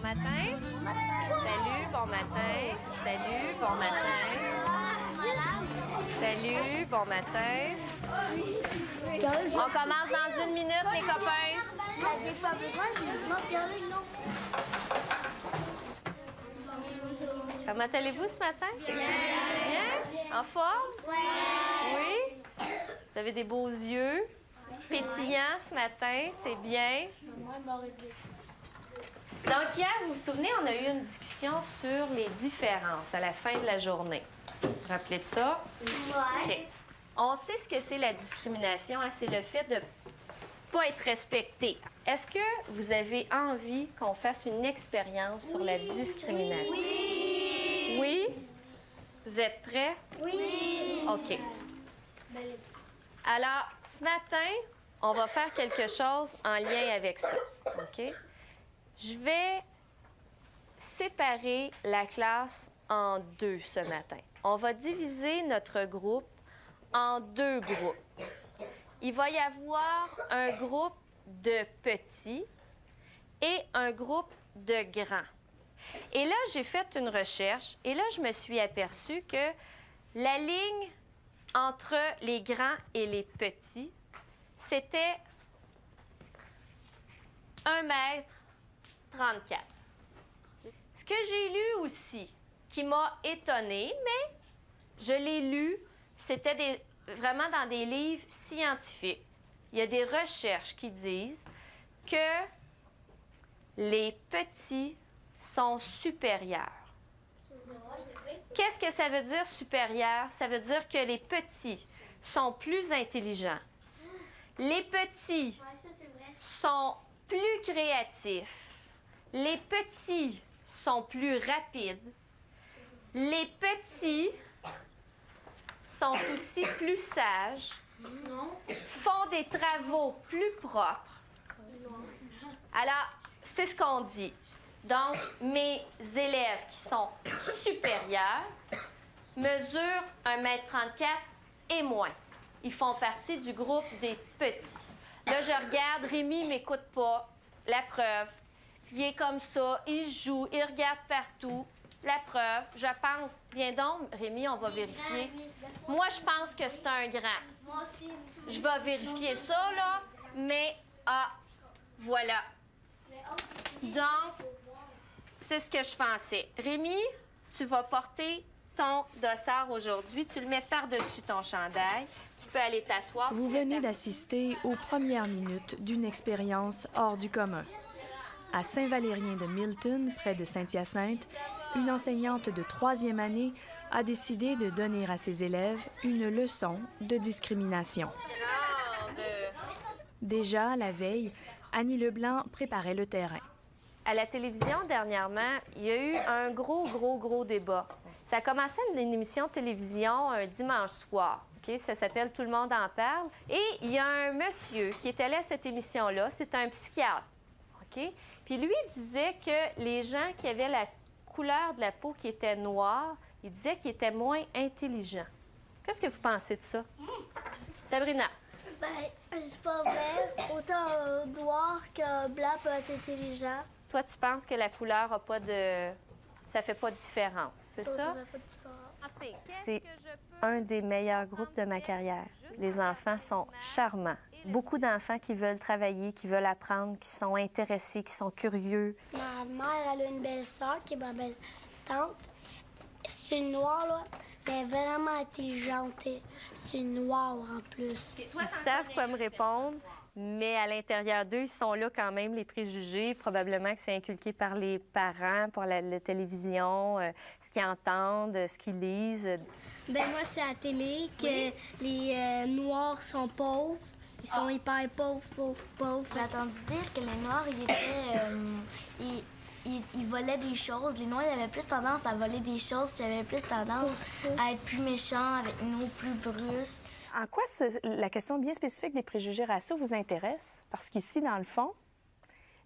matin. Salut, bon matin. Salut, bon matin. Salut, bon matin. On commence dans 1 minute, les copains. C'est pas besoin, j'ai pas regardé, non. Comment allez-vous ce matin? Bien. En forme? Oui. Vous avez des beaux yeux. Pétillants ce matin, c'est bien. Donc hier, vous vous souvenez, on a eu une discussion sur les différences à la fin de la journée. Vous vous rappelez de ça? Ouais. OK. On sait ce que c'est la discrimination, hein? C'est le fait de ne pas être respecté. Est-ce que vous avez envie qu'on fasse une expérience sur la discrimination? Oui. Oui? Vous êtes prêts? Oui. OK. Alors, ce matin, on va faire quelque chose en lien avec ça. OK? Je vais séparer la classe en deux ce matin. On va diviser notre groupe en 2 groupes. Il va y avoir un groupe de petits et un groupe de grands. Et là, j'ai fait une recherche et là, je me suis aperçue que la ligne entre les grands et les petits, c'était 1,34 m. Ce que j'ai lu aussi, qui m'a étonnée, mais je l'ai lu, c'était vraiment dans des livres scientifiques. Il y a des recherches qui disent que les petits sont supérieurs. Qu'est-ce que ça veut dire supérieur? Ça veut dire que les petits sont plus intelligents. Les petits sont plus créatifs. Les petits sont plus rapides. Les petits sont aussi plus sages, font des travaux plus propres. Alors, c'est ce qu'on dit. Donc, mes élèves qui sont supérieurs mesurent 1,34 m et moins. Ils font partie du groupe des petits. Là, je regarde, Rémi ne m'écoute pas. La preuve, il est comme ça, il joue, il regarde partout. La preuve, je pense... Viens donc, Rémi, on va vérifier. Moi, je pense que c'est un grand. Moi aussi. Je vais vérifier ça, là, mais... Ah, voilà. Donc, c'est ce que je pensais. Rémi, tu vas porter ton dossard aujourd'hui. Tu le mets par-dessus ton chandail. Tu peux aller t'asseoir. Vous venez d'assister aux premières minutes d'une expérience hors du commun. À Saint-Valérien de Milton, près de Saint-Hyacinthe, une enseignante de 3e année a décidé de donner à ses élèves une leçon de discrimination. Déjà, la veille, Annie Leblanc préparait le terrain. À la télévision, dernièrement, il y a eu un gros débat. Ça a commencé une émission de télévision un dimanche soir. Okay? Ça s'appelle « Tout le monde en parle ». Et il y a un monsieur qui est allé à cette émission-là. C'est un psychiatre. Okay? Puis lui, il disait que les gens qui avaient la couleur de la peau qui était noire, il disait qu'ils étaient moins intelligents. Qu'est-ce que vous pensez de ça? Sabrina? Ben, c'est pas vrai. Autant noir que blanc peut être intelligent. Toi, tu penses que la couleur a pas de... Ça fait pas de différence, c'est ça? Ça fait pas de différence. C'est un des meilleurs groupes de ma carrière. Les enfants sont charmants. Beaucoup d'enfants qui veulent travailler, qui veulent apprendre, qui sont intéressés, qui sont curieux. Ma mère, elle a une belle sœur qui est ma belle tante. C'est une noire, là, mais elle est vraiment intelligente. C'est une noire en plus. Ils savent quoi me répondre, mais à l'intérieur d'eux, ils sont là quand même, les préjugés. Probablement que c'est inculqué par les parents, par la télévision, ce qu'ils entendent, ce qu'ils lisent. Ben moi, c'est à la télé que les Noirs sont pauvres. Ils sont hyper pauvres. J'ai entendu dire que les Noirs, ils volaient des choses. Les Noirs, ils avaient plus tendance à voler des choses. Ils avaient plus tendance à être plus méchants, avec une eau plus brusque. En quoi la question bien spécifique des préjugés raciaux vous intéresse? Parce qu'ici, dans le fond,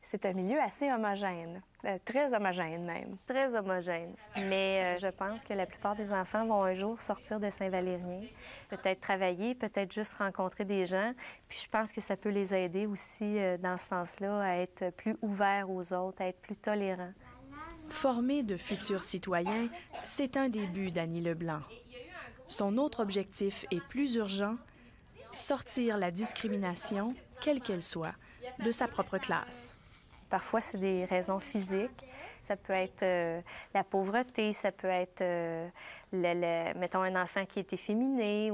c'est un milieu assez homogène, très homogène même. Très homogène. Mais je pense que la plupart des enfants vont un jour sortir de Saint-Valérien, peut-être travailler, peut-être juste rencontrer des gens. Puis je pense que ça peut les aider aussi dans ce sens-là à être plus ouverts aux autres, à être plus tolérants. Former de futurs citoyens, c'est un des buts d'Annie Leblanc. Son autre objectif est plus urgent, sortir la discrimination, quelle qu'elle soit, de sa propre classe. Parfois, c'est des raisons physiques. Ça peut être la pauvreté, ça peut être, mettons, un enfant qui est efféminé.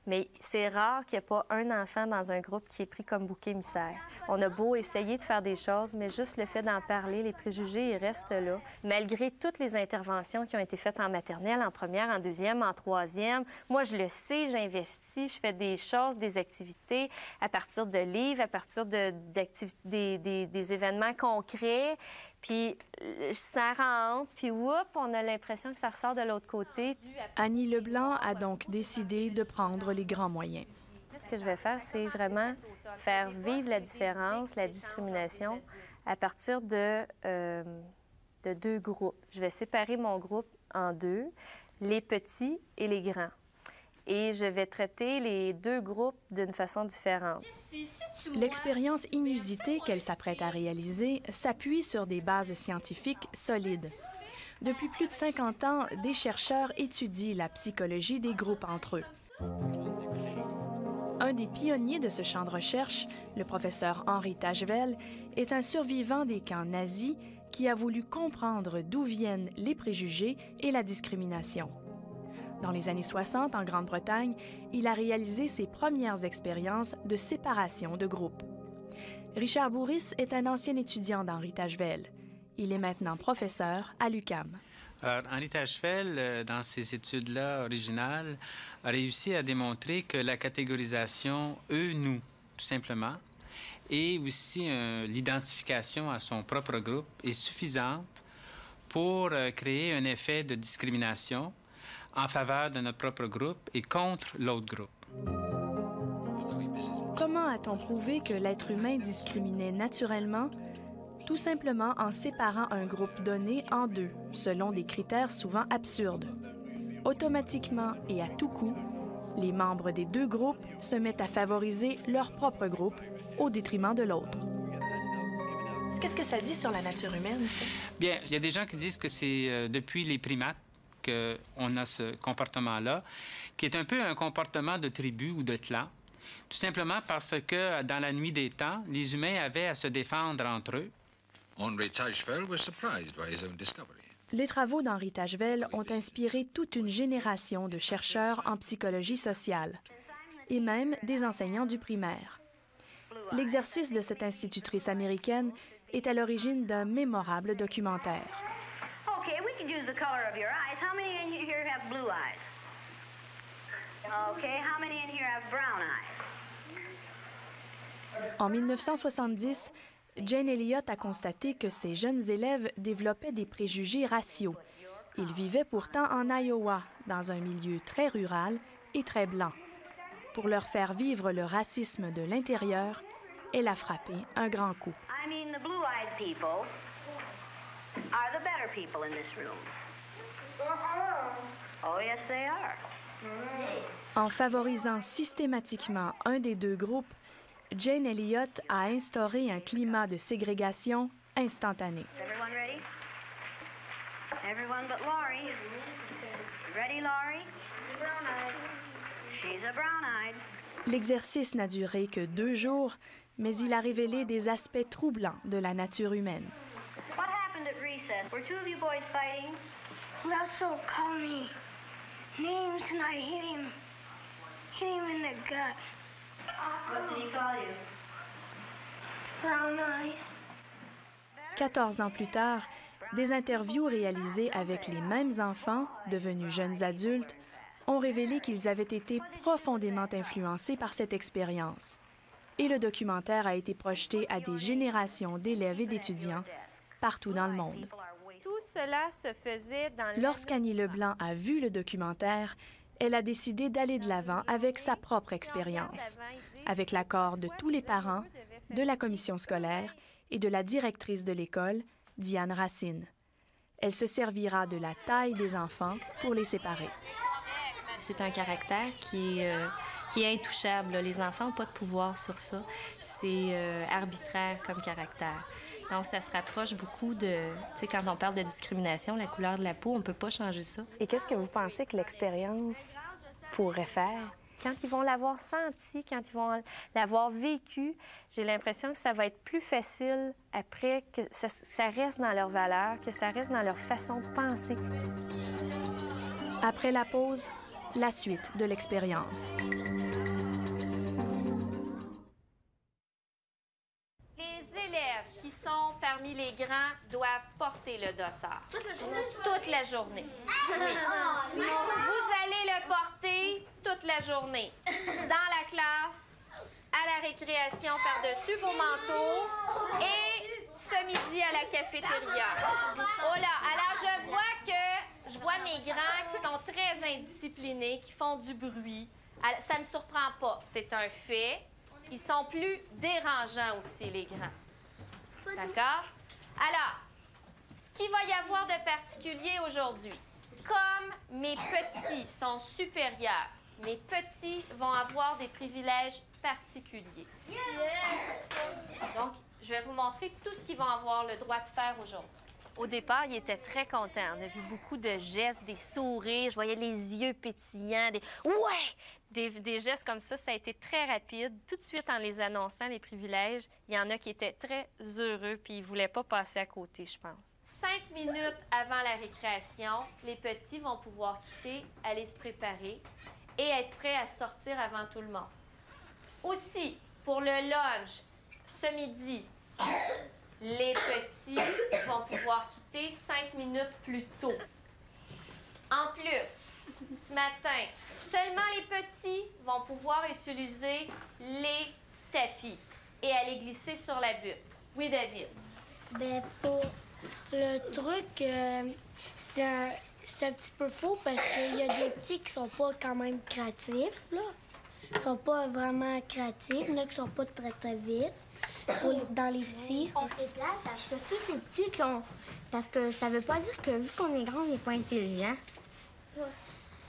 Mais c'est rare qu'il n'y ait pas un enfant dans un groupe qui est pris comme bouc émissaire. On a beau essayer de faire des choses, mais juste le fait d'en parler, les préjugés, ils restent là. Malgré toutes les interventions qui ont été faites en maternelle, en première, en deuxième, en troisième, moi, je le sais, j'investis, je fais des choses, des activités à partir de livres, à partir des événements concret, puis ça rentre, puis whoop, on a l'impression que ça ressort de l'autre côté. Annie Leblanc a donc décidé de prendre les grands moyens. Ce que je vais faire, c'est vraiment faire vivre la différence, la discrimination, à partir de deux groupes. Je vais séparer mon groupe en deux, les petits et les grands. Et je vais traiter les deux groupes d'une façon différente. L'expérience inusitée qu'elle s'apprête à réaliser s'appuie sur des bases scientifiques solides. Depuis plus de 50 ans, des chercheurs étudient la psychologie des groupes entre eux. Un des pionniers de ce champ de recherche, le professeur Henri Tajvel, est un survivant des camps nazis qui a voulu comprendre d'où viennent les préjugés et la discrimination. Dans les années 60, en Grande-Bretagne, il a réalisé ses premières expériences de séparation de groupes. Richard Bourris est un ancien étudiant d'Henri Tajvel. Il est maintenant professeur à l'UQAM. Alors, Henri Tajvel, dans ses études-là originales, a réussi à démontrer que la catégorisation eux-nous, tout simplement, et aussi l'identification à son propre groupe est suffisante pour créer un effet de discrimination en faveur de notre propre groupe et contre l'autre groupe. Comment a-t-on prouvé que l'être humain discriminait naturellement? Tout simplement en séparant un groupe donné en deux, selon des critères souvent absurdes. Automatiquement et à tout coup, les membres des deux groupes se mettent à favoriser leur propre groupe au détriment de l'autre. Qu'est-ce que ça dit sur la nature humaine, ça? Bien, il y a des gens qui disent que c'est depuis les primates qu'on a ce comportement-là, qui est un peu un comportement de tribu ou de clan, tout simplement parce que, dans la nuit des temps, les humains avaient à se défendre entre eux. Henri Tajvel was surprised by his own discovery. Les travaux d'Henri Tajvel ont inspiré toute une génération de chercheurs en psychologie sociale et même des enseignants du primaire. L'exercice de cette institutrice américaine est à l'origine d'un mémorable documentaire. Okay, we could use the color of your eyes. How many in here have blue eyes? Okay, how many in here have brown eyes? En 1970, Jane Elliott a constaté que ses jeunes élèves développaient des préjugés raciaux. Ils vivaient pourtant en Iowa, dans un milieu très rural et très blanc. Pour leur faire vivre le racisme de l'intérieur, elle a frappé un grand coup. I mean, the blue-eyed people are the better people in this room. Oh, yes, they are. En favorisant systématiquement un des deux groupes, Jane Elliott a instauré un climat de ségrégation instantané. Everyone ready? Everyone but Laurie. Ready, Laurie? Brown-eyed. She's a brown-eyed. L'exercice n'a duré que 2 jours, mais il a révélé des aspects troublants de la nature humaine. What happened at recess? Were two of you boys fighting? Russell called me names and I hit him in the gut. What did he call you? Brown eyes. 14 ans plus tard, des interviews réalisées avec les mêmes enfants, devenus jeunes adultes, ont révélé qu'ils avaient été profondément influencés par cette expérience. Et le documentaire a été projeté à des générations d'élèves et d'étudiants partout dans le monde. Tout cela se faisait dans... Lorsqu'Annie Leblanc a vu le documentaire, elle a décidé d'aller de l'avant avec sa propre expérience, avec l'accord de tous les parents, de la commission scolaire et de la directrice de l'école, Diane Racine. Elle se servira de la taille des enfants pour les séparer. C'est un caractère qui est intouchable. Les enfants n'ont pas de pouvoir sur ça. C'est arbitraire comme caractère. Donc, ça se rapproche beaucoup de... Tu sais, quand on parle de discrimination, la couleur de la peau, on peut pas changer ça. Et qu'est-ce que vous pensez que l'expérience pourrait faire? Quand ils vont l'avoir senti, quand ils vont l'avoir vécu, j'ai l'impression que ça va être plus facile après, que ça reste dans leurs valeurs, que ça reste dans leur façon de penser. Après la pause, la suite de l'expérience. Les élèves qui sont parmi les grands doivent porter le dossard. Toute la journée? Toute la journée. Oui. Vous allez le porter toute la journée. Dans la classe, à la récréation par-dessus vos manteaux et ce midi à la cafétéria. Oh là, alors je vois mes grands qui sont très indisciplinés, qui font du bruit. Alors, ça me surprend pas, c'est un fait. Ils sont plus dérangeants aussi, les grands. D'accord? Alors, ce qu'il va y avoir de particulier aujourd'hui, comme mes petits sont supérieurs, mes petits vont avoir des privilèges particuliers. Yes! Donc, je vais vous montrer tout ce qu'ils vont avoir le droit de faire aujourd'hui. Au départ, ils étaient très contents. On a vu beaucoup de gestes, des sourires. Je voyais les yeux pétillants, des gestes comme ça. Ça a été très rapide. Tout de suite, en les annonçant, les privilèges, il y en a qui étaient très heureux puis ils ne voulaient pas passer à côté, je pense. 5 minutes avant la récréation, les petits vont pouvoir quitter, aller se préparer et être prêts à sortir avant tout le monde. Aussi, pour le lunch, ce midi, les petits vont pouvoir quitter 5 minutes plus tôt. En plus, ce matin, seulement les petits vont pouvoir utiliser les tapis et aller glisser sur la butte. Oui, David? Bien, pour le truc, c'est un petit peu faux parce qu'il y a des petits qui sont pas quand même créatifs, là. Ils sont pas vraiment créatifs, là, qui sont pas très, très vite. Dans les petits. On fait plate parce que ceux ces petits qui ont... Parce que ça veut pas dire que vu qu'on est grand, on n'est pas intelligent.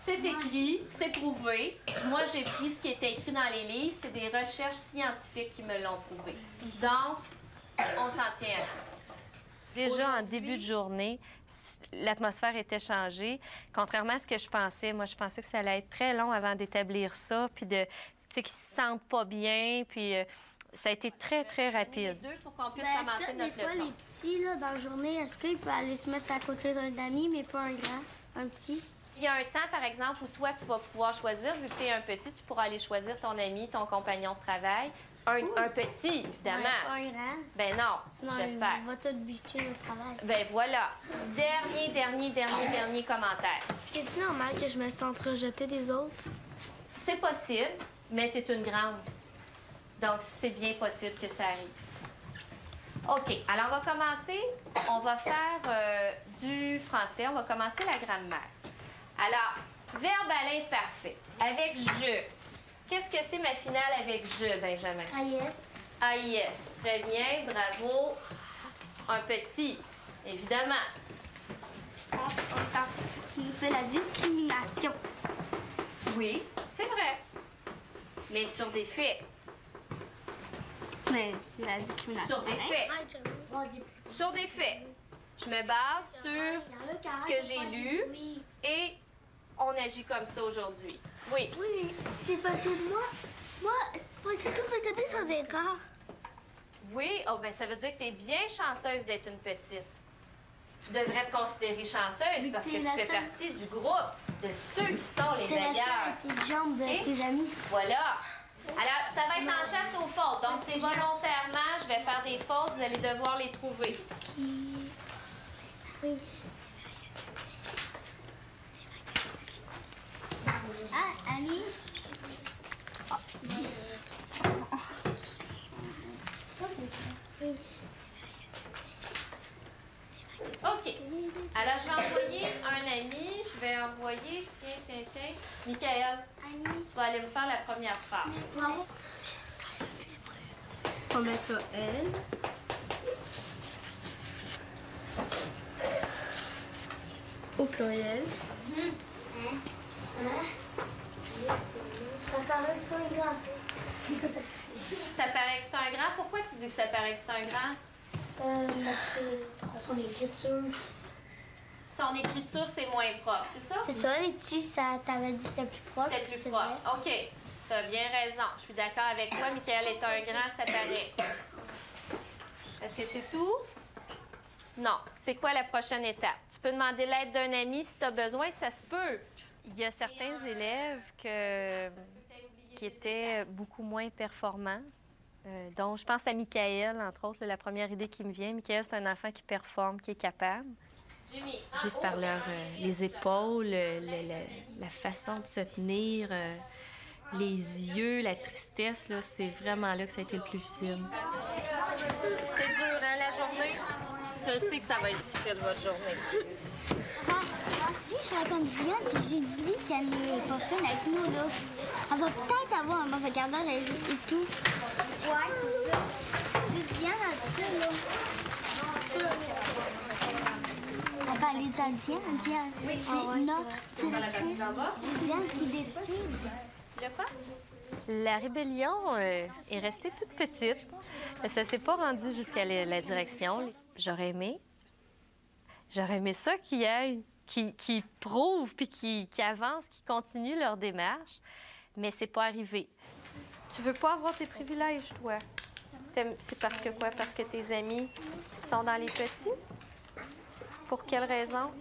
C'est écrit, c'est prouvé. Moi, j'ai pris ce qui était écrit dans les livres. C'est des recherches scientifiques qui me l'ont prouvé. Donc, on s'en tient à ça. Déjà, en début de journée, l'atmosphère était changée. Contrairement à ce que je pensais, moi, je pensais que ça allait être très long avant d'établir ça, puis de, tu sais, qu'ils se sentent pas bien, puis ça a été très, très rapide. Les deux pour qu'on puisse commencer notre leçon. Des fois, les petits, là, dans la journée, est-ce qu'ils peuvent aller se mettre à côté d'un ami, mais pas un grand, un petit? Il y a un temps, par exemple, où toi, tu vas pouvoir choisir, vu que tu es un petit, tu pourras aller choisir ton ami, ton compagnon de travail. Un petit, évidemment. Un grand? Ben non, j'espère. On va tout bûcher au travail. Ben voilà. Dernier commentaire. C'est-tu normal que je me sente rejetée des autres? C'est possible, mais tu es une grande. Donc, c'est bien possible que ça arrive. OK, alors on va commencer. On va faire du français. On va commencer la grammaire. Alors, verbe à l'imparfait. Avec je. Qu'est-ce que c'est ma finale avec je, Benjamin? AIS. AIS. Très bien, bravo. Un petit, évidemment. Tu nous fais la discrimination. Oui, c'est vrai. Mais sur des faits. Mais c'est la discrimination. Sur des faits. Sur des faits. Je me base sur ce que j'ai lu et on agit comme ça aujourd'hui. Oui. Oui, mais c'est parce que moi, j'ai tout fait sur des gars. Oui, oh, ben ça veut dire que tu es bien chanceuse d'être une petite. Tu devrais te considérer chanceuse parce que tu fais partie du groupe de ceux qui sont les meilleurs. Tes jambes de tes amis. Voilà. Alors, ça va être en chasse aux fautes. Donc, c'est volontairement, je vais faire des fautes, vous allez devoir les trouver. Oui. Ah, Annie? OK. Alors, je vais envoyer un ami. Je vais envoyer, tiens. Michael, tu vas aller me faire la première phrase. On va mettre ça elle. Au pluriel. Ça paraît que c'est un grand. Ça paraît que c'est un grand? Pourquoi tu dis que ça paraît que c'est un grand? Son écriture. Son écriture, c'est moins propre, c'est ça? C'est ça, les petits, ça t'avait dit que c'était plus propre. C'est plus propre. OK. Tu as bien raison. Je suis d'accord avec toi. Michael est un grand sataniste. Est-ce que c'est tout? Non. C'est quoi la prochaine étape? Tu peux demander l'aide d'un ami si tu as besoin, ça se peut. Il y a certains élèves qui étaient beaucoup moins performants. Donc, je pense à Michael, entre autres, la première idée qui me vient. Michael, c'est un enfant qui performe, qui est capable. Juste par les épaules, la façon de se tenir, les yeux, la tristesse, là, c'est vraiment là que ça a été le plus visible. C'est dur, hein, la journée? Je sais que ça va être difficile, votre journée. Si je raconte Diane, puis j'ai dit qu'elle n'est pas fine avec nous, là. Elle va peut-être avoir un mauvais quart d'heure et tout. Ouais, c'est ça. C'est Diane, elle dit ça, là. C'est ça. On va aller dire à Diane. Diane, c'est notre directrice. C'est Diane qui décide. Le quoi? La rébellion est restée toute petite. Ça s'est pas rendu jusqu'à la direction. J'aurais aimé ça qu'ils aillent, qui prouvent, puis qui avancent, qui continuent leur démarche, mais c'est pas arrivé. Tu veux pas avoir tes privilèges, toi? C'est parce que quoi? Parce que tes amis sont dans les petits? Pour quelle raison?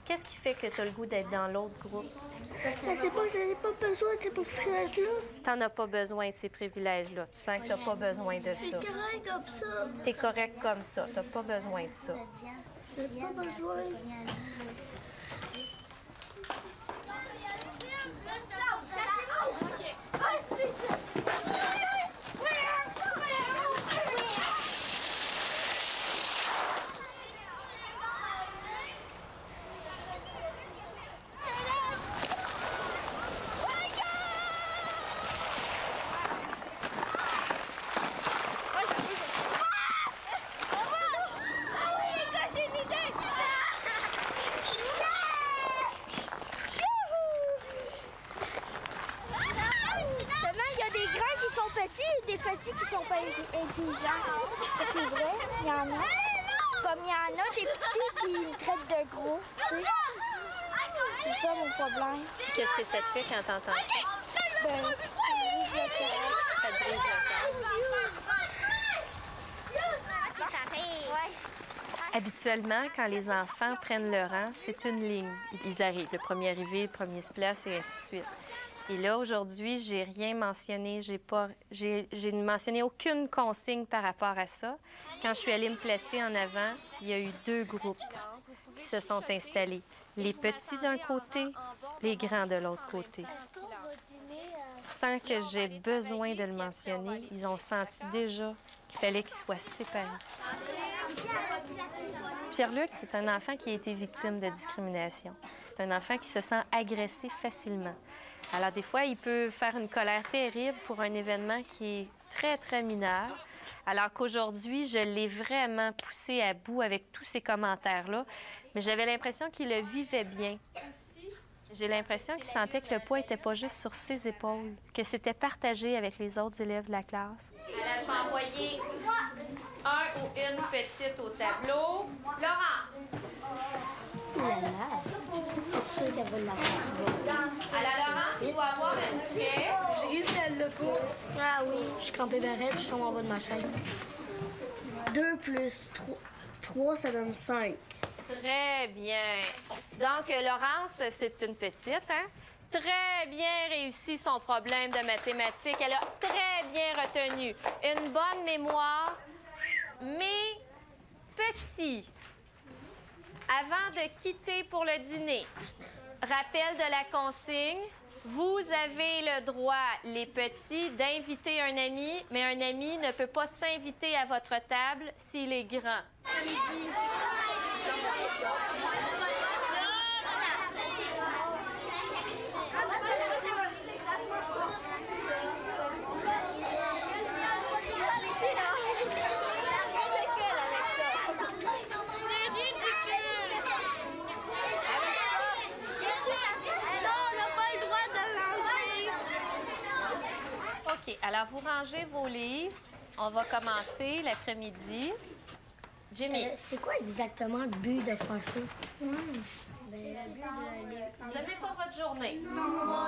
Qu'est-ce qui fait que tu as le goût d'être dans l'autre groupe? Je sais pas, je n'ai pas besoin de ces privilèges-là. T'en as pas besoin de ces privilèges-là. Tu sens que t'as pas besoin de ça. C'est correct comme ça. T'es correct comme ça. T'as pas besoin de ça. J'ai pas besoin. Des petits qui sont pas intelligents. Ça, c'est vrai, il y en a. Comme il y en a des petits qui me traitent de gros, tu sais. C'est ça mon problème. Puis qu'est-ce que ça te fait quand t'entends ça? Ben, ça brise le cœur. Ça te brise le cœur. Habituellement, quand les enfants prennent le rang, c'est une ligne. Ils arrivent. Le premier arrivé, le premier se place, et ainsi de suite. Et là, aujourd'hui, j'ai rien mentionné. J'ai mentionné aucune consigne par rapport à ça. Quand je suis allée me placer en avant, il y a eu 2 groupes qui se sont installés. Les petits d'un côté, les grands de l'autre côté. Sans que j'aie besoin de le mentionner, ils ont senti déjà qu'il fallait qu'ils soient séparés. Pierre-Luc, c'est un enfant qui a été victime de discrimination. C'est un enfant qui se sent agressé facilement. Alors, des fois, il peut faire une colère terrible pour un événement qui est très, très mineur, alors qu'aujourd'hui, je l'ai vraiment poussé à bout avec tous ces commentaires-là, mais j'avais l'impression qu'il le vivait bien. J'ai l'impression qu'il sentait que le poids n'était pas juste sur ses épaules, que c'était partagé avec les autres élèves de la classe. Elle va envoyer un ou une petite au tableau. Laurence! C'est sûr qu'elle va l'avoir. Alors, Laurence, il doit avoir une craie. J'ai réussi à le pas. Ah oui, je suis crampée barrette, je tombe en bas de ma chaise. 2 plus 3, ça donne 5. Très bien. Donc, Laurence, c'est une petite, hein? Très bien réussi son problème de mathématiques. Elle a très bien retenu. Une bonne mémoire, mais petit. Avant de quitter pour le dîner, rappel de la consigne, vous avez le droit, les petits, d'inviter un ami, mais un ami ne peut pas s'inviter à votre table s'il est grand. OK, alors vous rangez vos livres. on va commencer l'après-midi. Jimmy. C'est quoi exactement le but de faire ça? Vous n'aimez pas votre journée? Non.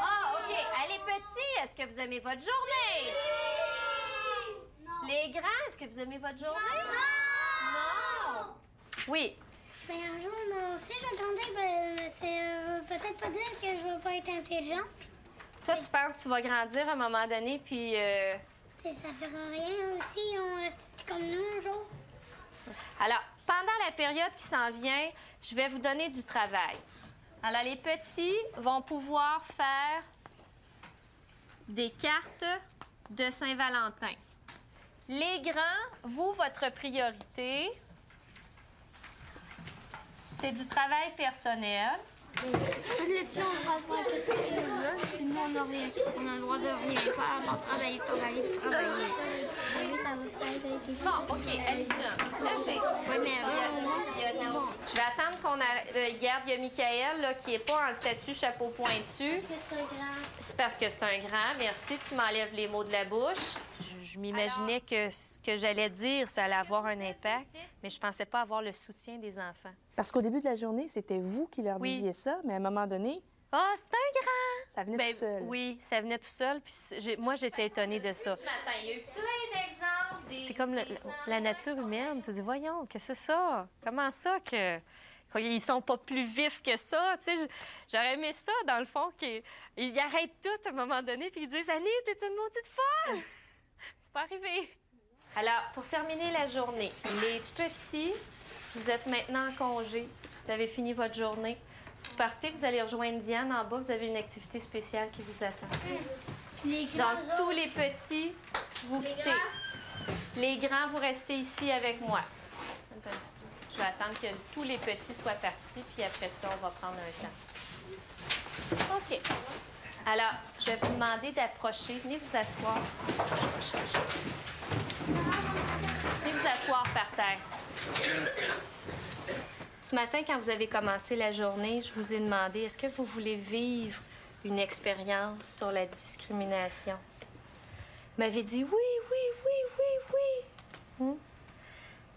Ah, OK. Allez, petits, est-ce que vous aimez votre journée? Non. Les grands, est-ce que vous aimez votre journée? Non. Oui. Ben, un jour, moi aussi, je vais grandir. Ben, c'est peut-être pas dire que je veux pas être intelligente. Toi, tu penses que tu vas grandir à un moment donné, puis... Ça fera rien aussi, on reste petits comme nous un jour. Alors, pendant la période qui s'en vient, je vais vous donner du travail. Alors, les petits vont pouvoir faire des cartes de Saint-Valentin. Les grands, vous, votre priorité, c'est du travail personnel. Là-dessus, on va voir tout ce qu'on veut, puis nous, on a le droit de rien faire, on va travailler. Oui, ça va peut-être être... Bon, OK, Alison, là, j'ai... Oui, mais Je vais attendre qu'on regarde, il y a Michael, là, qui n'est pas en statut chapeau pointu. C'est parce que c'est un grand. Merci, tu m'enlèves les mots de la bouche. Je m'imaginais que ce que j'allais dire, ça allait avoir un impact, mais je pensais pas avoir le soutien des enfants. Parce qu'au début de la journée, c'était vous qui leur disiez ça, mais à un moment donné... Ah, c'est un grand! Ça venait tout seul. Oui, ça venait tout seul, puis moi, j'étais étonnée de ça. Ce matin, il y a eu plein d'exemples. C'est comme la nature humaine. Tu te dis, voyons, qu'est-ce que c'est ça? Comment ça que... Ils sont pas plus vifs que ça, tu sais. J'aurais aimé ça, dans le fond, qu'ils arrêtent tout à un moment donné, puis ils disent, Annie, t'es une maudite folle! C'est pas arrivé. Alors, pour terminer la journée, les petits, vous êtes maintenant en congé. Vous avez fini votre journée. Vous partez, vous allez rejoindre Diane en bas. Vous avez une activité spéciale qui vous attend. Donc, tous les petits, vous quittez. Les grands, vous restez ici avec moi. Je vais attendre que tous les petits soient partis, puis après ça, on va prendre un temps. OK. Alors, je vais vous demander d'approcher. Venez vous asseoir. Venez vous asseoir par terre. Ce matin, quand vous avez commencé la journée, je vous ai demandé, est-ce que vous voulez vivre une expérience sur la discrimination? Vous m'avez dit oui, oui, oui, oui, oui.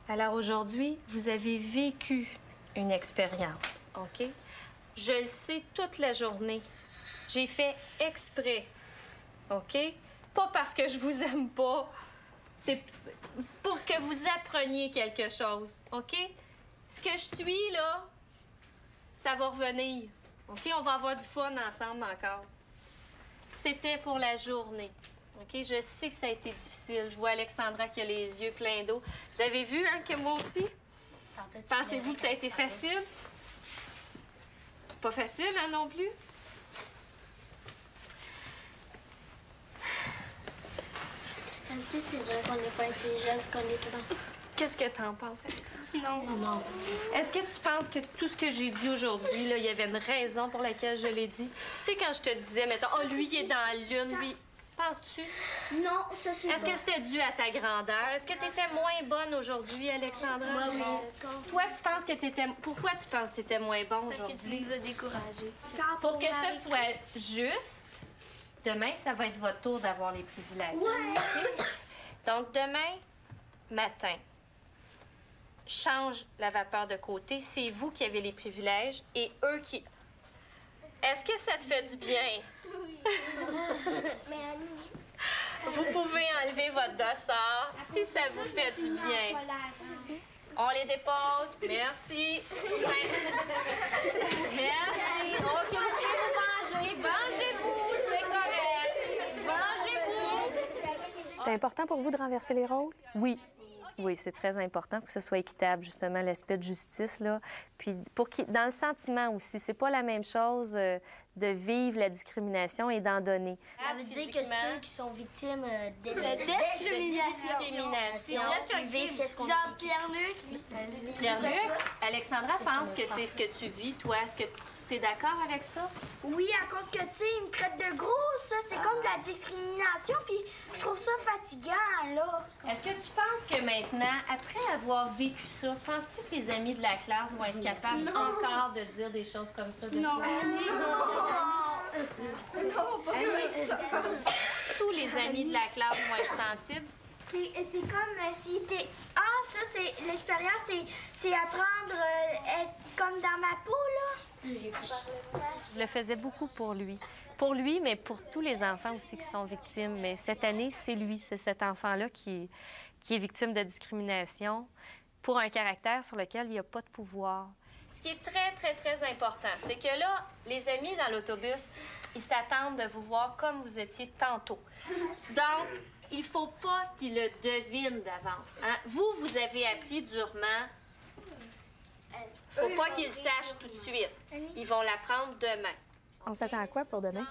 Alors aujourd'hui, vous avez vécu une expérience, OK? Je le sais toute la journée. J'ai fait exprès, OK? Pas parce que je vous aime pas. C'est pour que vous appreniez quelque chose, OK? Ce que je suis, là, ça va revenir. OK? On va avoir du fun ensemble encore. C'était pour la journée. OK? Je sais que ça a été difficile. Je vois Alexandra qui a les yeux pleins d'eau. Vous avez vu, hein, que moi aussi? Pensez-vous que ça a été facile? Pas facile, hein, non plus? Est-ce que c'est vrai qu'on n'est pas intelligent, qu'on est grand? Qu'est-ce que t'en penses, Alexandra? Non. Est-ce que tu penses que tout ce que j'ai dit aujourd'hui, là, il y avait une raison pour laquelle je l'ai dit? Tu sais, quand je te disais, mettons, oh, lui, il est dans la lune, lui... Penses-tu? Non, ça c'est Est-ce que c'était dû à ta grandeur? Est-ce que tu étais moins bonne aujourd'hui, Alexandra? Moi, oui. Toi, tu penses que tu étais... Pourquoi tu penses que tu étais moins bon aujourd'hui? Parce que tu nous as découragés. Pour que ce soit juste, demain, ça va être votre tour d'avoir les privilèges. Ouais. Okay? Donc, demain matin, change la vapeur de côté. C'est vous qui avez les privilèges et eux qui... Est-ce que ça te fait du bien? Oui. Vous pouvez enlever votre dossard si ça vous fait du bien. On les dépose. Merci. Merci. OK, vous pouvez vous venger. Vengez-vous, c'est correct. Vengez-vous. C'est important pour vous de renverser les rôles? Oui. Oui, c'est très important pour que ce soit équitable, justement, l'aspect de justice, là. Puis, dans le sentiment aussi, c'est pas la même chose de vivre la discrimination et d'en donner. Ça veut dire que ceux qui sont victimes de discrimination, ils vivent qu'est-ce qu'on Genre Pierre-Luc. Pierre-Luc, Alexandra pense que c'est ce que tu vis, toi. Est-ce que tu es d'accord avec ça? Oui, à cause que, tu sais, ils me traitent de gros, ça. C'est comme de la discrimination, puis je trouve ça fatigant, là. Est-ce que tu penses que maintenant, après avoir vécu ça, penses-tu que les amis de la classe vont être capables encore de dire des choses comme ça de toi? Non, pas ça. tous les amis de la classe vont être sensibles. C'est comme si t'es... Ah, ça, c'est... L'expérience, c'est apprendre être comme dans ma peau, là. Je le faisais beaucoup pour lui. Pour lui, mais pour tous les enfants aussi qui sont victimes. Mais cette année, c'est lui, c'est cet enfant-là qui est victime de discrimination pour un caractère sur lequel il n'y a pas de pouvoir. Ce qui est très, très, très important, c'est que là, les amis dans l'autobus, ils s'attendent de vous voir comme vous étiez tantôt. Donc, il ne faut pas qu'ils le devinent d'avance. Hein? Vous avez appris durement. Il ne faut pas qu'ils le sachent tout de suite. Ils vont l'apprendre demain. On s'attend à quoi pour demain?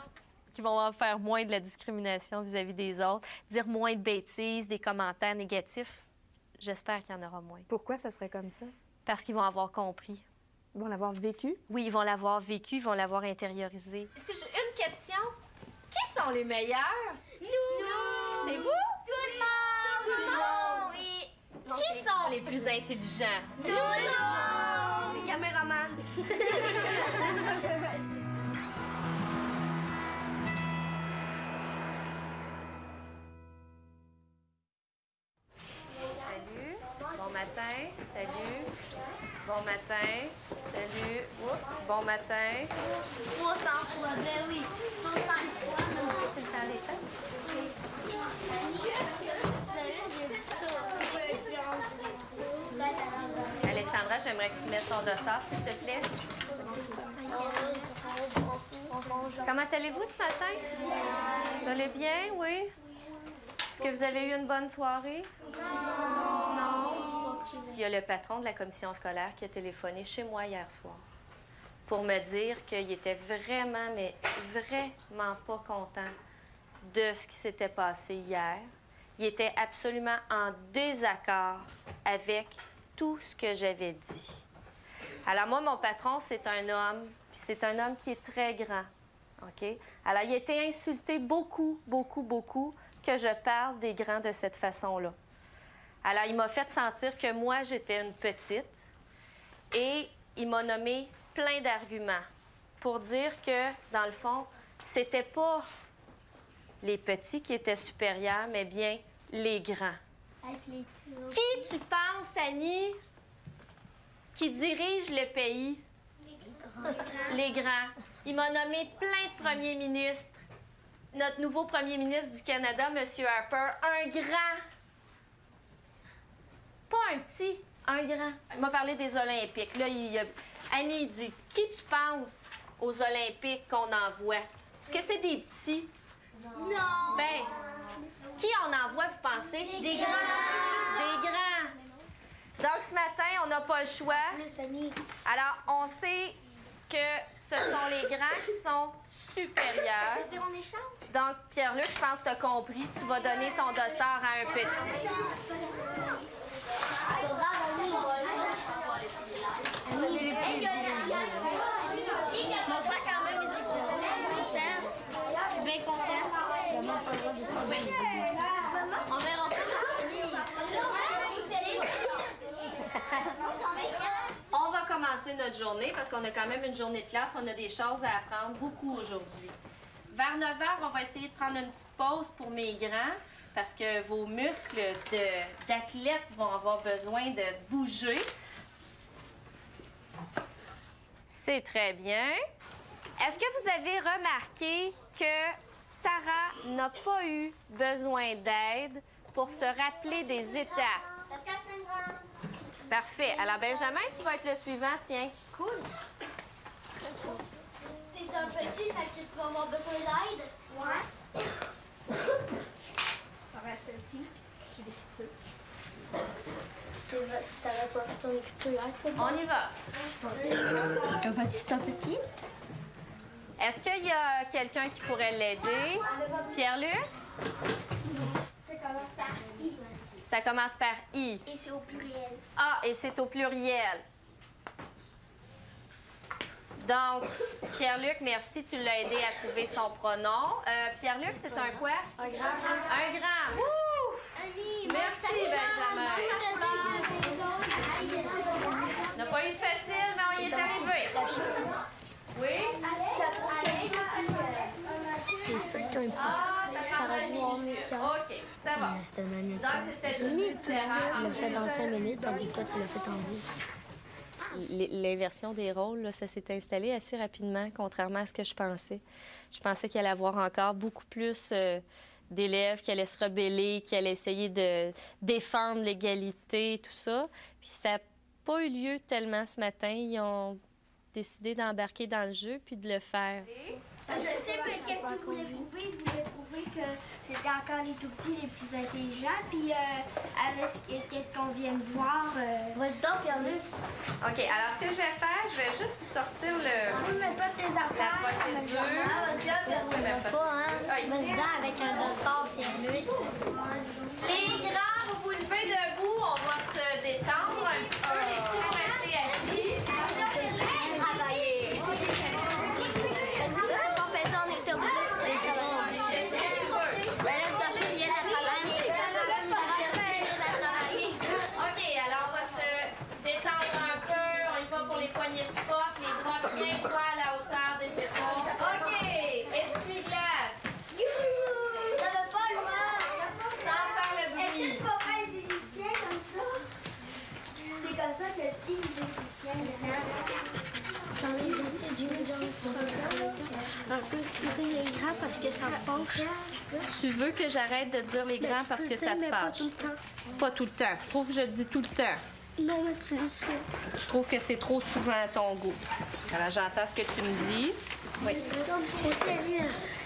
Qu'ils vont en faire moins de la discrimination vis-à-vis des autres, dire moins de bêtises, des commentaires négatifs. J'espère qu'il y en aura moins. Pourquoi ça serait comme ça? Parce qu'ils vont avoir compris. Ils vont l'avoir vécu? Oui, ils vont l'avoir vécu, ils vont l'avoir intériorisé. C'est une question. Qui sont les meilleurs? Nous! C'est vous? Tout le monde! Tout le monde! Oui. Qui sont les plus intelligents? Tout le monde! Les caméramans. Salut. Bon matin. Salut. Bon matin. Salut. Oups. Bon matin. 300 fois, ben oui. 300 fois. C'est le temps des fêtes? Alexandra, j'aimerais que tu mettes ton dossard, s'il te plaît. Comment allez-vous ce matin? Vous allez bien, oui? Est-ce que vous avez eu une bonne soirée? Non. Il y a le patron de la commission scolaire qui a téléphoné chez moi hier soir pour me dire qu'il était vraiment, mais vraiment pas content de ce qui s'était passé hier. Il était absolument en désaccord avec tout ce que j'avais dit. Alors moi, mon patron, c'est un homme, puis c'est un homme qui est très grand, OK? Alors, il a été insulté beaucoup, beaucoup, beaucoup que je parle des grands de cette façon-là. Alors, il m'a fait sentir que moi, j'étais une petite et il m'a nommé plein d'arguments pour dire que, dans le fond, c'était pas les petits qui étaient supérieurs, mais bien les grands. Qui tu penses, Annie, qui dirige le pays? Les grands. Il m'a nommé plein de premiers ministres. Notre nouveau premier ministre du Canada, M. Harper, un grand. Pas un petit, un grand. Il m'a parlé des Olympiques. Là, Annie dit, qui tu penses aux Olympiques qu'on envoie? Est-ce que c'est des petits? Non! Ben, qui on envoie, vous pensez? Des grands! Des grands. Donc, ce matin, on n'a pas le choix. Alors, on sait que ce sont les grands qui sont supérieurs. Donc, Pierre-Luc, je pense que tu as compris. Tu vas donner ton dossard à un petit. Mon frère, quand même, il dit je suis bien content. On verra pas. On va commencer notre journée parce qu'on a quand même une journée de classe. On a des choses à apprendre, beaucoup aujourd'hui. Vers 9 h, on va essayer de prendre une petite pause pour mes grands parce que vos muscles d'athlète vont avoir besoin de bouger. C'est très bien. Est-ce que vous avez remarqué que Sarah n'a pas eu besoin d'aide pour se rappeler des étapes? Parfait. Alors, Benjamin, tu vas être le suivant, tiens. Cool. T'es un petit, fait que tu vas avoir besoin d'aide. Ouais. Ça reste petit. Tu l'écriture. Tu t'avais pas fait ton écriture hier, toi? On y va. Un petit. Est-ce qu'il y a quelqu'un qui pourrait l'aider? Pierre-Luc? Ça commence par I. Ça commence par I. Et c'est au pluriel. Ah, et c'est au pluriel. Donc, Pierre-Luc, merci, tu l'as aidé à trouver son pronom. Pierre-Luc, c'est un quoi? Un grand. Un grand. Ouh! Merci, Benjamin. On n'a pas eu de facile, mais on y est arrivé. Oui? C'est sûr que tu as un petit. Ah, ça prend aurait dû voir mes camps. OK, ça va. C'était magnifique. Donc, c'était juste différent. Tu l'as fait dans 5 minutes, tandis que toi, tu l'as fait en 10. L'inversion des rôles, là, ça s'est installé assez rapidement, contrairement à ce que je pensais. Je pensais qu'il allait y avoir encore beaucoup plus d'élèves qui allaient se rebeller, qui allaient essayer de défendre l'égalité, tout ça. Puis ça n'a pas eu lieu tellement ce matin. Ils ont décidé d'embarquer dans le jeu puis de le faire. Je sais qu'est-ce qu'ils voulaient prouver. Ils voulaient prouver que c'était encore les tout-petits les plus intelligents. Puis avec qu'est-ce qu'on vient de voir... Vas-y donc, Pierre-Luc. OK, alors ce que je vais faire, je vais juste vous sortir Oui, mais toi, tes affaires... la procédure. Vas-y, pas, hein? Vas-y donc avec un dossard, Pierre-Luc. Les grands, vous vous levez debout, on va se détendre un petit peu. Les petits vont rester assis. OK, alors on va se détendre un peu. On y va pour les poignées de porte, les bras bien droits à la hauteur des épaules. OK, essuie-glace. J'avais pas le mal. Sans faire le bruit. Est-ce que tu vas faire les Égyptiens comme ça? C'est comme ça que je dis les Égyptiens. J'en ai jeté du un peu squeezer les grands parce que ça me fâche. Tu veux que j'arrête de dire les grands parce que ça te fâche? Pas tout le temps. Pas tout le temps. Tu trouves que je le dis tout le temps? Non, mais tu dis souvent. Tu trouves que c'est trop souvent à ton goût? Alors, j'entends ce que tu me dis. Oui. Aussi,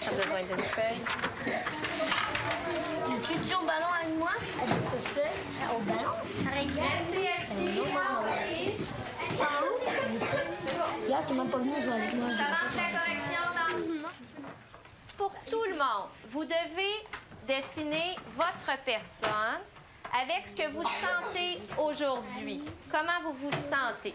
Tu as besoin d'une feuille. Tu joues au ballon avec moi? C'est ça. Au ballon? Arrête. Restez assis. Par où? Là, t'es même pas venu jouer avec moi. Commence la correction dans... Pour tout le monde, vous devez dessiner votre personne avec ce que vous sentez aujourd'hui. Comment vous vous sentez?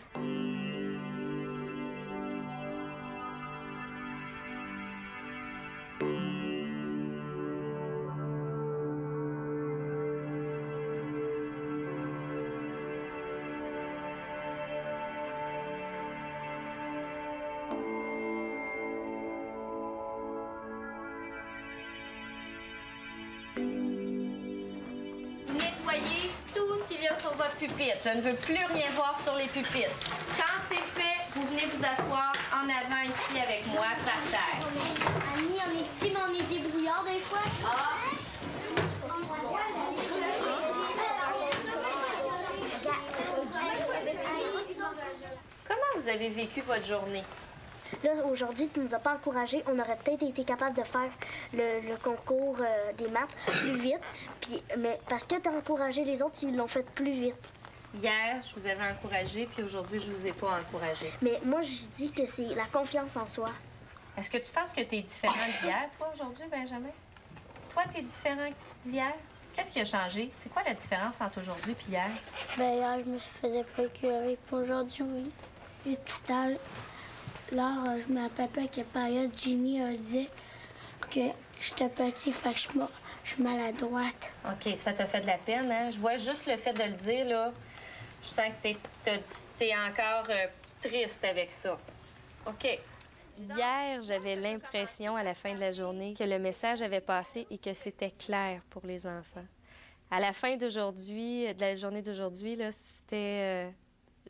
Nettoyez tout ce qui vient sur votre pupitre. Je ne veux plus rien voir sur les pupitres. Quand c'est fait, vous venez vous asseoir en avant ici avec moi, par terre. Annie, on est petits, mais on est débrouillards des fois. Ah. Comment vous avez vécu votre journée? Là, aujourd'hui, tu nous as pas encouragés. On aurait peut-être été capable de faire le concours des maths plus vite. Puis, mais parce que tu as encouragé les autres, ils l'ont fait plus vite. Hier, je vous avais encouragé, puis aujourd'hui, je vous ai pas encouragé. Mais moi, je dis que c'est la confiance en soi. Est-ce que tu penses que tu es différent d'hier, toi, aujourd'hui, Benjamin? Toi, tu es différent d'hier? Qu'est-ce qui a changé? C'est quoi la différence entre aujourd'hui et hier? Ben hier, je me faisais pas écœurer. Puis aujourd'hui, oui. Et tout à l'heure, je me rappelle qu'à période, Jimmy a dit que j'étais petit, fait que je suis maladroite. OK, ça t'a fait de la peine, hein? Je vois juste le fait de le dire, là. Je sens que t'es encore triste avec ça. OK. Hier, j'avais l'impression, à la fin de la journée, que le message avait passé et que c'était clair pour les enfants. À la fin d'aujourd'hui, de la journée d'aujourd'hui, là, c'était...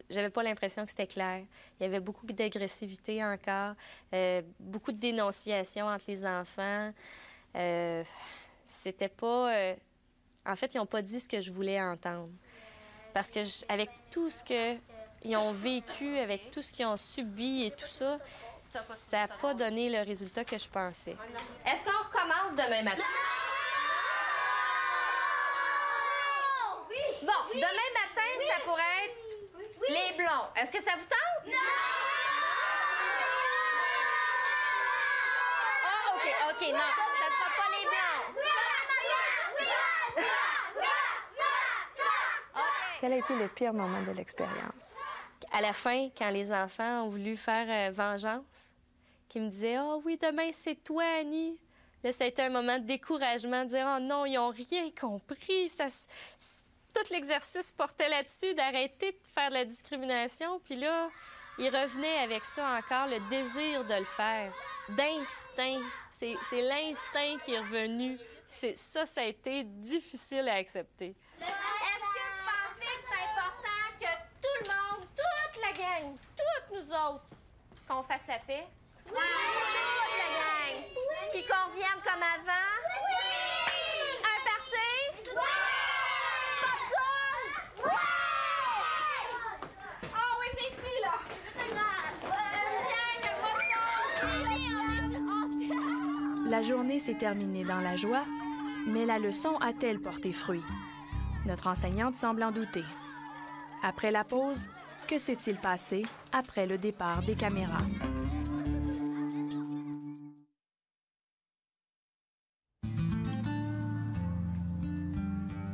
j'avais pas l'impression que c'était clair. Il y avait beaucoup d'agressivité encore, beaucoup de dénonciation entre les enfants. C'était pas... En fait, ils n'ont pas dit ce que je voulais entendre. Parce que avec tout ce qu'ils ont vécu, avec tout ce qu'ils ont subi et tout ça, ça n'a pas donné le résultat que je pensais. Est-ce qu'on recommence demain matin? Bon, demain matin, ça pourrait être les blonds. Est-ce que ça vous tente? Ah, OK, non, ça ne sera pas les blancs. Quel a été le pire moment de l'expérience? À la fin, quand les enfants ont voulu faire vengeance, qui me disaient « Oh oui, demain, c'est toi, Annie. » Là, ça a été un moment de découragement, de dire « Oh non, ils n'ont rien compris. » Tout l'exercice portait là-dessus, d'arrêter de faire de la discrimination. Puis là, ils revenaient avec ça encore, le désir de le faire, d'instinct. C'est l'instinct qui est revenu Ça a été difficile à accepter. Est-ce que vous pensez que c'est important que tout le monde, toute la gang, toutes nous autres, qu'on fasse la paix? Oui! Toute la gang! Oui! Puis qu'on revienne comme avant? Oui! Un party? Oui! Popcorn? Oui! Ah oui, venez ici, là! La journée s'est terminée dans la joie, mais la leçon a-t-elle porté fruit? Notre enseignante semble en douter. Après la pause, que s'est-il passé après le départ des caméras?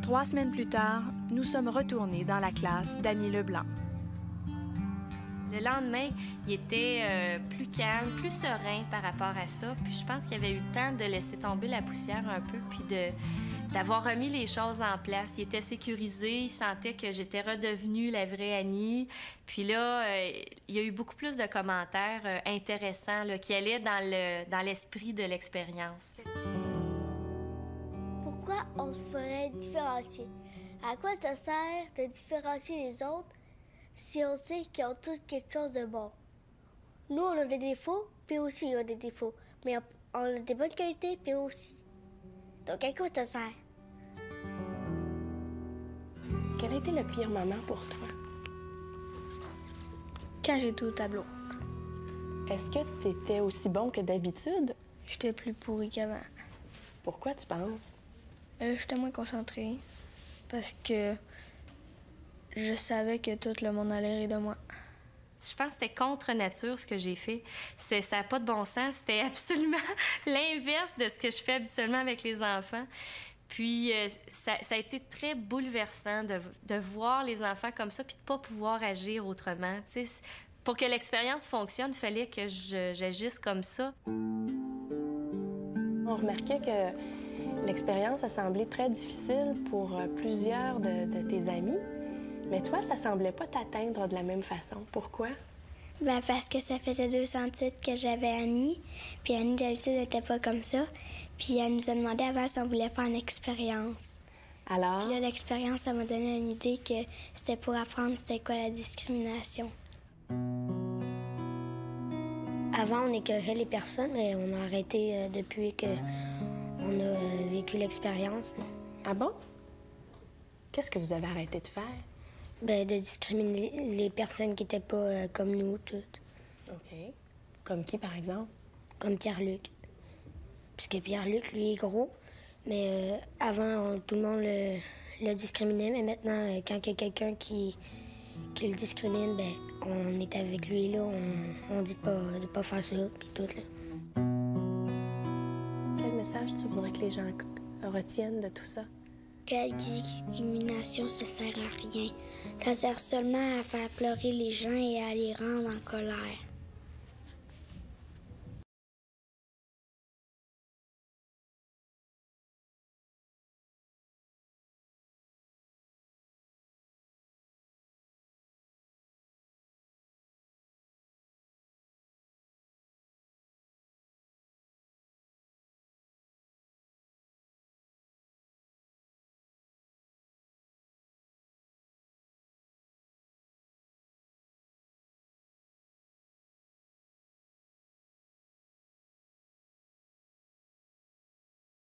Trois semaines plus tard, nous sommes retournés dans la classe d'Annie Leblanc. Le lendemain, il était plus calme, plus serein par rapport à ça. Puis je pense qu'il avait eu le temps de laisser tomber la poussière un peu, puis d'avoir remis les choses en place. Il était sécurisé, il sentait que j'étais redevenue la vraie Annie. Puis là, il y a eu beaucoup plus de commentaires intéressants là, qui allaient dans l'esprit de l'expérience. Pourquoi on se ferait différencier? À quoi ça sert de différencier les autres si on sait qu'ils ont tous quelque chose de bon? Nous, on a des défauts, puis aussi ils ont des défauts. Mais on a des bonnes qualités, puis aussi. Donc, à quoi ça sert? Quel a été le pire moment pour toi? Quand j'étais au tableau. Est-ce que tu étais aussi bon que d'habitude? J'étais plus pourri qu'avant. Pourquoi tu penses? J'étais moins concentrée parce que je savais que tout le monde allait rire de moi. Je pense que c'était contre nature ce que j'ai fait. Ça n'a pas de bon sens. C'était absolument l'inverse de ce que je fais habituellement avec les enfants. Puis ça a été très bouleversant de voir les enfants comme ça puis de ne pas pouvoir agir autrement. Tu sais, pour que l'expérience fonctionne, il fallait que j'agisse comme ça. On remarquait que l'expérience a semblé très difficile pour plusieurs de tes amis. Mais toi, ça semblait pas t'atteindre de la même façon. Pourquoi? Ben parce que ça faisait 208 que j'avais Annie. Puis Annie, d'habitude, n'était pas comme ça. Puis elle nous a demandé avant si on voulait faire une expérience. Alors? Puis là, l'expérience, ça m'a donné une idée que c'était pour apprendre c'était quoi la discrimination. Avant, on écœurait les personnes, mais on a arrêté depuis qu'on a vécu l'expérience. Ah bon? Qu'est-ce que vous avez arrêté de faire? Ben, de discriminer les personnes qui n'étaient pas comme nous, toutes. OK. Comme qui, par exemple? Comme Pierre-Luc. Puisque Pierre-Luc, lui, est gros. Mais avant, tout le monde le discriminait. Mais maintenant, quand il y a quelqu'un qui le discrimine, ben, on est avec lui, là. On dit de pas faire ça, puis tout, là. Quel message tu voudrais que les gens retiennent de tout ça? Que la discrimination, ça sert à rien. Ça sert seulement à faire pleurer les gens et à les rendre en colère.